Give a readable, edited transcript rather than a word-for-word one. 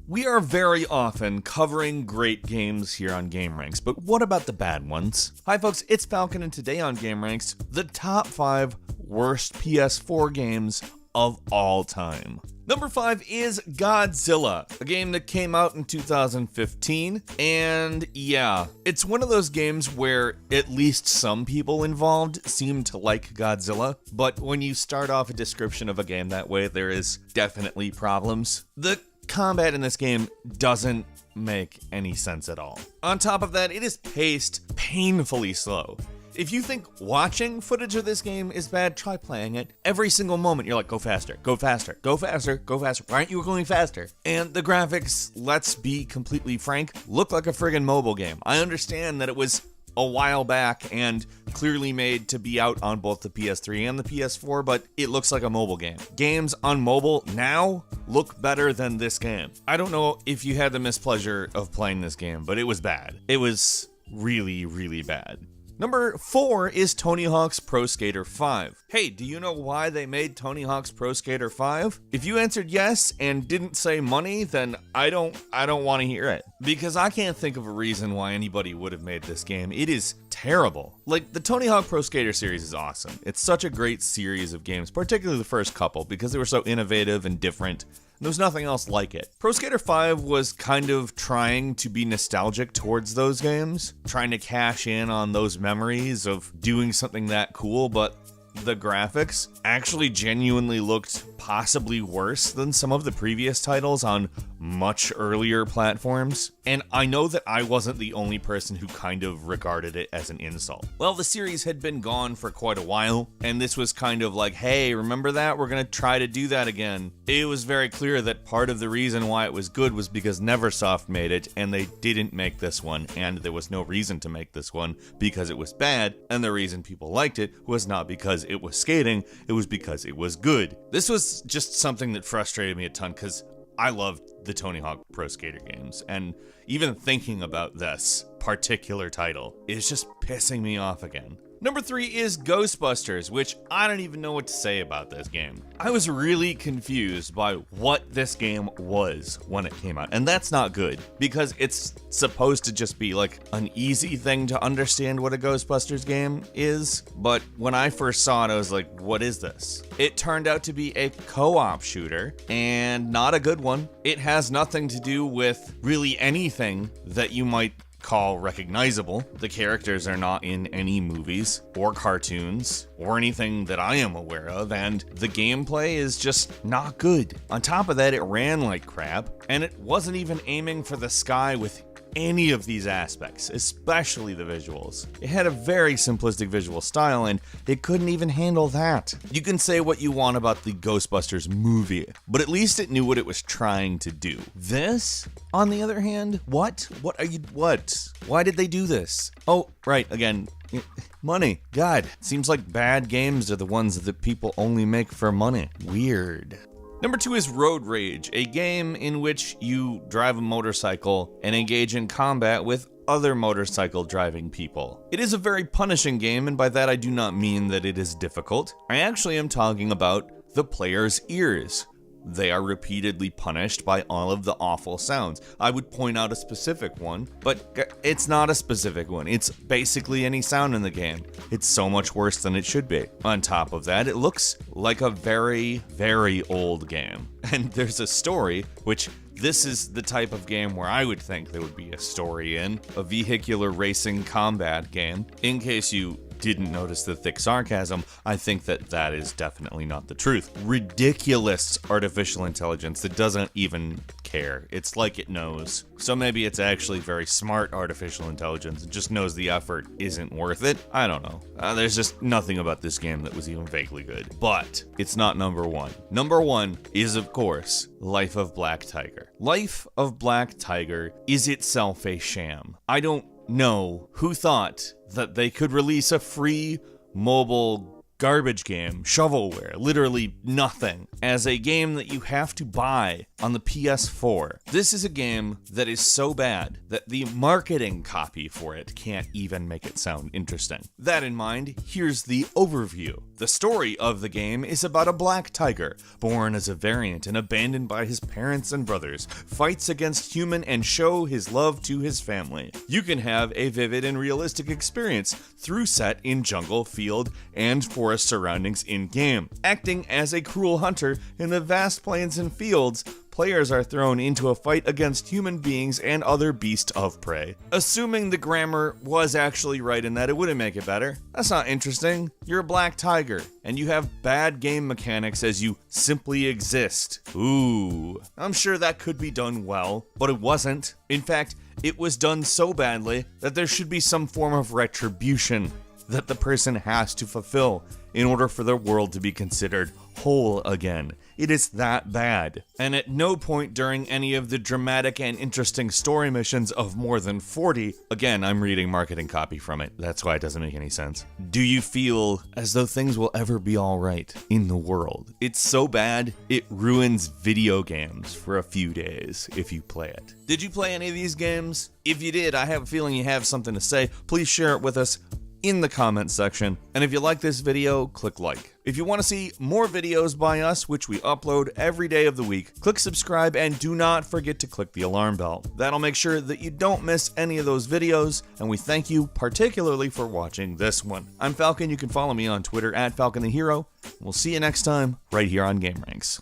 We are very often covering great games here on GameRanks, but what about the bad ones? Hi folks, it's Falcon, and today on GameRanks, the top 5 worst PS4 games of all time. Number 5 is Godzilla, a game that came out in 2015, and yeah, it's one of those games where at least some people involved seem to like Godzilla, but when you start off a description of a game that way, there is definitely problems. The combat in this game doesn't make any sense at all. On top of that, it is paced painfully slow. If you think watching footage of this game is bad, try playing it. Every single moment, you're like, go faster, go faster, go faster, go faster. Why aren't you going faster? And the graphics, let's be completely frank, look like a friggin' mobile game. I understand that it was a while back and clearly made to be out on both the PS3 and the PS4, but it looks like a mobile game. Games on mobile now look better than this game. I don't know if you had the mispleasure of playing this game, but it was bad. It was really, really bad. Number 4 is Tony Hawk's Pro Skater 5. Hey, do you know why they made Tony Hawk's Pro Skater 5? If you answered yes and didn't say money, then I don't want to hear it. Because I can't think of a reason why anybody would have made this game. It is terrible. Like, the Tony Hawk Pro Skater series is awesome. It's such a great series of games, particularly the first couple, because they were so innovative and different. There's nothing else like it. Pro Skater 5 was kind of trying to be nostalgic towards those games, trying to cash in on those memories of doing something that cool, but the graphics actually genuinely looked possibly worse than some of the previous titles on much earlier platforms. And I know that I wasn't the only person who kind of regarded it as an insult. Well, the series had been gone for quite a while, and this was kind of like, hey, remember that? We're gonna try to do that again. It was very clear that part of the reason why it was good was because Neversoft made it, and they didn't make this one, and there was no reason to make this one because it was bad, and the reason people liked it was not because it was skating, it was because it was good. This was just something that frustrated me a ton, because I loved the Tony Hawk Pro Skater games, and even thinking about this particular title is just pissing me off again. Number 3 is Ghostbusters, which I don't even know what to say about this game. I was really confused by what this game was when it came out, and that's not good, because it's supposed to just be like an easy thing to understand what a Ghostbusters game is, but when I first saw it, I was like, what is this? It turned out to be a co-op shooter, and not a good one. It has nothing to do with really anything that you might call recognizable. The characters are not in any movies or cartoons or anything that I am aware of, and the gameplay is just not good. On top of that, it ran like crap, and it wasn't even aiming for the sky with any of these aspects, especially the visuals. It had a very simplistic visual style, and it couldn't even handle that. You can say what you want about the Ghostbusters movie, but at least it knew what it was trying to do. This, on the other hand, what? Why did they do this? Oh, right, again, money. God, seems like bad games are the ones that people only make for money. Weird. Number 2 is Road Rage, a game in which you drive a motorcycle and engage in combat with other motorcycle driving people. It is a very punishing game, and by that I do not mean that it is difficult. I actually am talking about the player's ears. They are repeatedly punished by all of the awful sounds. I would point out a specific one, but it's not a specific one. It's basically any sound in the game. It's so much worse than it should be. On top of that, it looks like a very, very old game. And there's a story, which this is the type of game where I would think there would be a story in, a vehicular racing combat game. In case you didn't notice the thick sarcasm, I think that that is definitely not the truth. Ridiculous artificial intelligence that doesn't even care. It's like it knows. So maybe it's actually very smart artificial intelligence. It just knows the effort isn't worth it. I don't know. There's just nothing about this game that was even vaguely good. But it's not number 1. Number 1 is, of course, Life of Black Tiger. Life of Black Tiger is itself a sham. I don't know who thought that they could release a free mobile garbage game, shovelware, literally nothing, as a game that you have to buy on the PS4. This is a game that is so bad that the marketing copy for it can't even make it sound interesting. That in mind, here's the overview. The story of the game is about a black tiger, born as a variant and abandoned by his parents and brothers, fights against human and show his love to his family. You can have a vivid and realistic experience through set in jungle, field, and forest surroundings in-game. Acting as a cruel hunter in the vast plains and fields, players are thrown into a fight against human beings and other beasts of prey. Assuming the grammar was actually right in that, it wouldn't make it better. That's not interesting. You're a black tiger, and you have bad game mechanics as you simply exist. Ooh. I'm sure that could be done well, but it wasn't. In fact, it was done so badly that there should be some form of retribution that the person has to fulfill in order for their world to be considered whole again. It is that bad. And at no point during any of the dramatic and interesting story missions of more than 40, again, I'm reading marketing copy from it, that's why it doesn't make any sense, do you feel as though things will ever be alright in the world. It's so bad, it ruins video games for a few days if you play it. Did you play any of these games? If you did, I have a feeling you have something to say. Please share it with us in the comments section. And if you like this video, click like. If you want to see more videos by us, which we upload every day of the week, click subscribe and do not forget to click the alarm bell. That'll make sure that you don't miss any of those videos, and we thank you particularly for watching this one. I'm Falcon. You can follow me on Twitter at Falcon the Hero. We'll see you next time right here on Game Ranks.